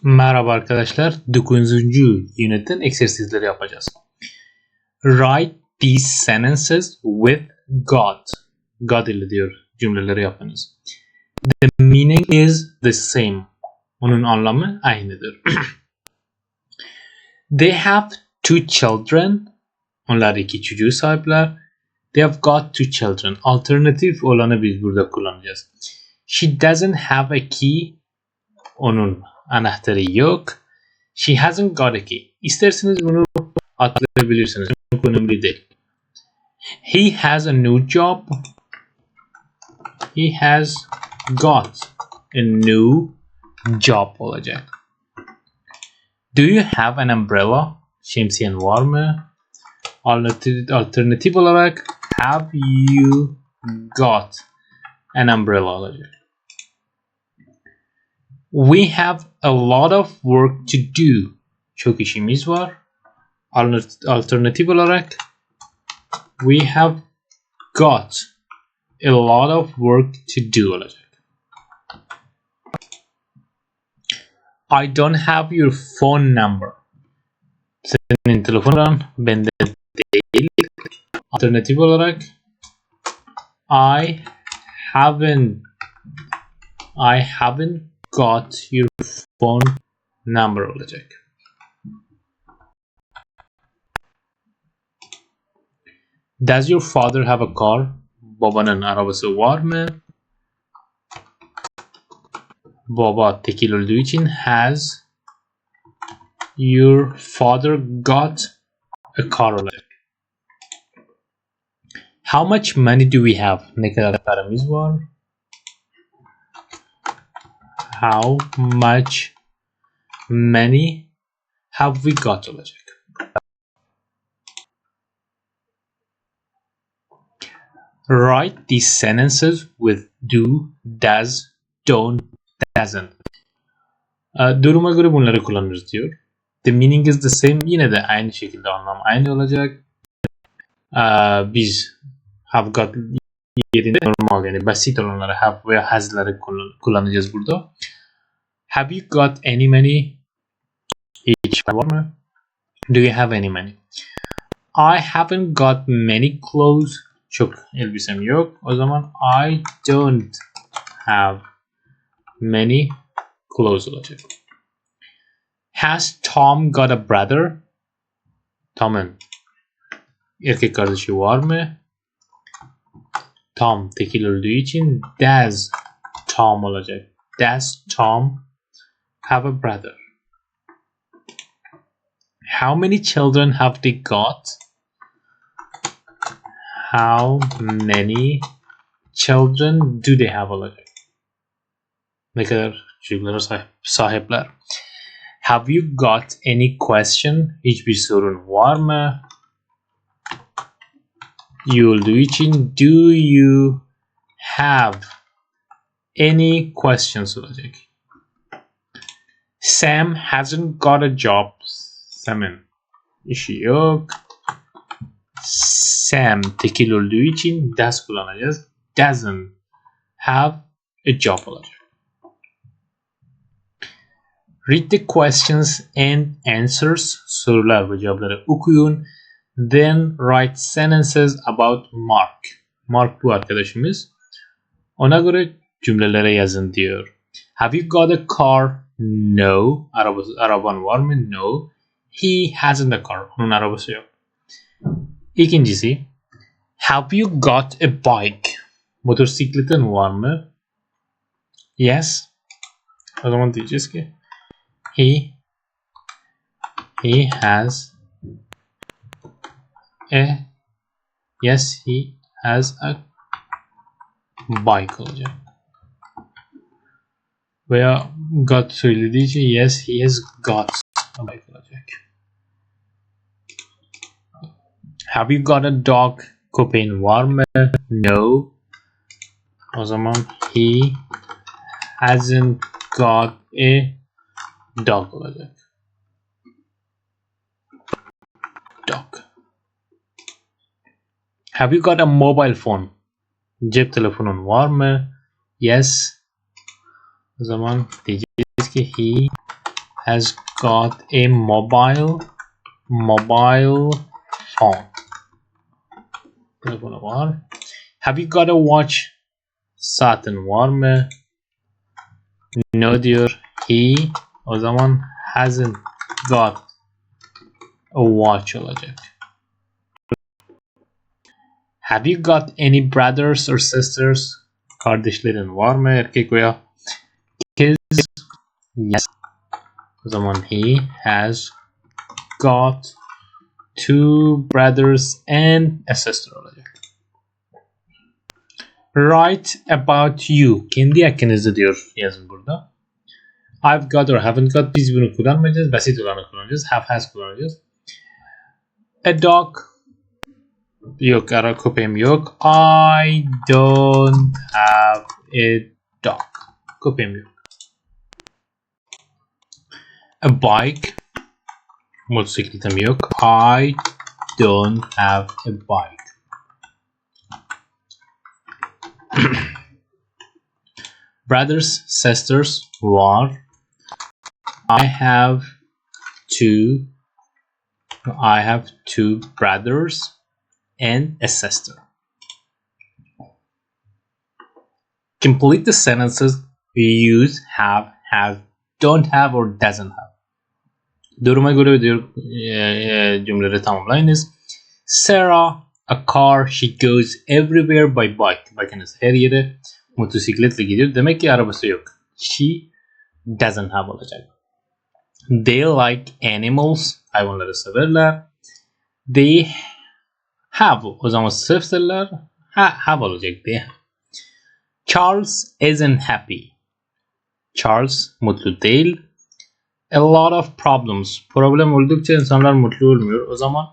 Merhaba arkadaşlar. 9. ünitten egzersizleri yapacağız. Write these sentences with God. God ile diyor cümleleri yapınız. The meaning is the same. Onun anlamı aynıdır. They have two children. Onlar iki çocuğu sahipler. They have got two children. Alternatif olanı biz burada kullanacağız. She doesn't have a key. Onun anahtarı yok. She hasn't got a key. İsterseniz bunu atlayabilirsiniz. Çok önemli değil. He has a new job. He has got a new job olacak. Do you have an umbrella? Şemsiyen var mı? Alternatif olarak have you got an umbrella olacak. We have a lot of work to do. Çok işimiz var. Alternatif olarak we have got a lot of work to do olacak. I don't have your phone number. Senin telefonun bende değil. Alternatif olarak I haven't got your phone number olacak. Does your father have a car? Babanın arabası var mı? Baba tekil olduğu için has your father got a car olacak. How much money do we have? Ne kadar paramız var? How much money have we got olacak. Write these sentences with do, does, don't, doesn't. Duruma göre bunları kullanırız diyor. The meaning is the same. Yine de aynı şekilde anlam aynı olacak. Biz have got yerine normal yani basit olanları have veya has'ları kullanacağız burada. Have you got any money? Hiç var mı? Do you have any money? I haven't got many clothes. Çok elbisem yok. O zaman I don't have many clothes olacak. Has Tom got a brother? Tom'un erkek kardeşi var mı? Tom tekil olduğu için does Tom olacak. Does Tom have a brother? How many children have they got? How many children do they have olacak? Ne kadar çocuklara sahipler? Have you got any question? Hiçbir sorun var mı? You olduğu için do you have any questions olacak. Sam hasn't got a job. Sam'ın işi yok. Sam tekil olduğu için does kullanacağız. Doesn't have a job olacak. Read the questions and answers. Sorular ve cevapları okuyun. Then write sentences about Mark. Mark bu arkadaşımız. Ona göre cümlelere yazın diyor. Have you got a car? No. Araban var mı? No. He hasn't a car. Onun arabası yok. İkincisi. Have you got a bike? Motosikletin var mı? Yes. O zaman diyeceğiz ki he has he has a bike olacak. Veya got söylediği için yes he has got a bike olacak. Have you got a dog? Köpeğin var mı? No. O zaman he hasn't got a dog olacak. Dog. Have you got a mobile phone? Cep telefonun var mı? Yes. O zaman diyeceğiz ki he has got a mobile phone. Telefonu var. Have you got a watch? Saatin var mı? No diyor. He o zaman hasn't got a watch olacak. Have you got any brothers or sisters? Kardeşlerin var mı? Erkek veya kız? Yes. O zaman he has got two brothers and a sister olacak. Write about you. Kendi hakkınızda diyor yazın burada. I've got or haven't got. Biz bunu kullanmayacağız. Basit olanı kullanacağız. Have has kullanacağız. A dog. Yok, ara köpeğim yok. I don't have a dog. Köpeğim yok. A bike. Motosikletim yok. I don't have a bike. Brothers, sisters var. I have two brothers and a sister. Complete the sentences we use have, has, don't have or doesn't have. Duruma göre diyor cümleleri tamamlayınız. Sarah, a car, she goes everywhere by bike. Bakınız her yere motosikletle gidiyor. Demek ki arabası yok. She doesn't have olacak. They like animals. Hayvanları severler. They have. O zaman severler. Have olacak. They have. Charles isn't happy. Charles mutlu değil. A lot of problems. Problem oldukça insanlar mutlu olmuyor. O zaman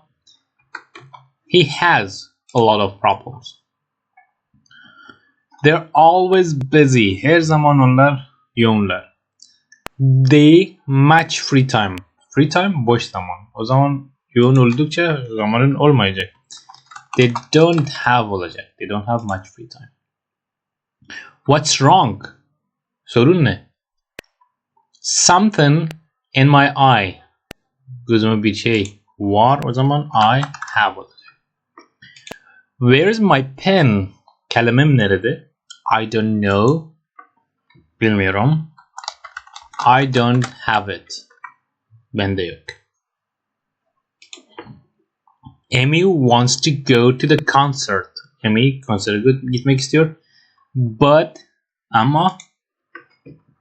he has a lot of problems. They're always busy. Her zaman onlar yoğunlar. They much free time. Free time boş zaman. O zaman yoğun oldukça zamanın olmayacak. They don't have olacak. They don't have much free time. What's wrong? Sorun ne? Something in my eye. Gözüme bir şey var. O zaman I have olacak. Where is my pen? Kalemim nerede? I don't know. Bilmiyorum. I don't have it. Bende yok. Amy wants to go to the concert. Amy konsere gitmek istiyor. But ama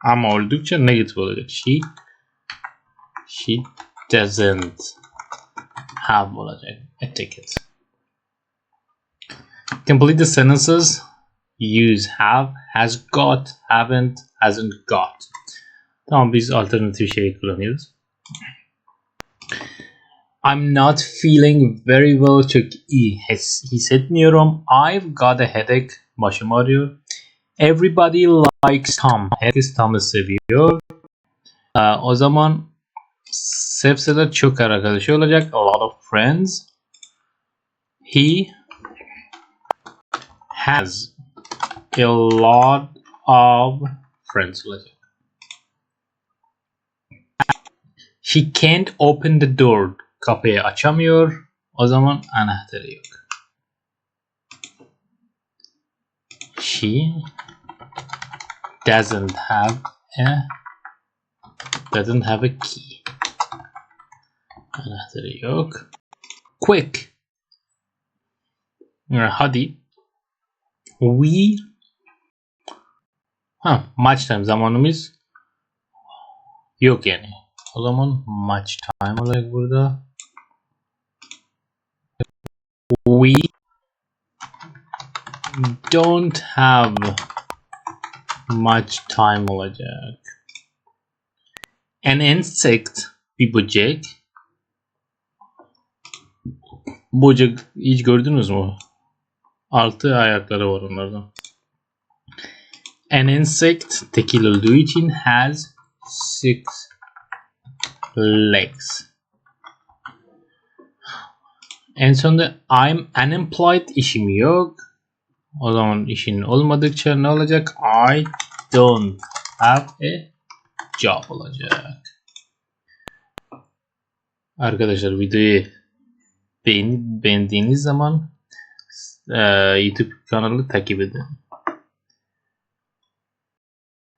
oldukça negatif olacak. She doesn't have olacak. A ticket. Complete the sentences. Use have, has got, haven't, hasn't got. Tamam, biz alternatif şey kullanıyoruz. I'm not feeling very well. Çok iyi hissetmiyorum. I've got a headache. Başım ağrıyor. Everybody likes Tom. Herkes Tom'u seviyor. O zaman sevseler çok arkadaşı olacak. A lot of friends. He has a lot of friends olacak. She can't open the door. Kapıyı açamıyor. O zaman anahtarı yok. She doesn't have a key. Anahtarı yok. Quick. Hadi. Much time zamanımız yok yani. O zaman much time olarak burada. We don't have much time olacak. An insect, bir böcek. Böcek hiç gördünüz mü? 6 ayakları var onlardan. An insect tekil olduğu için has 6 legs. En sonunda I'm unemployed, işim yok. O zaman işin olmadıkça ne olacak? I don't have a job olacak. Arkadaşlar videoyu beğendiğiniz zaman YouTube kanalı takip edin.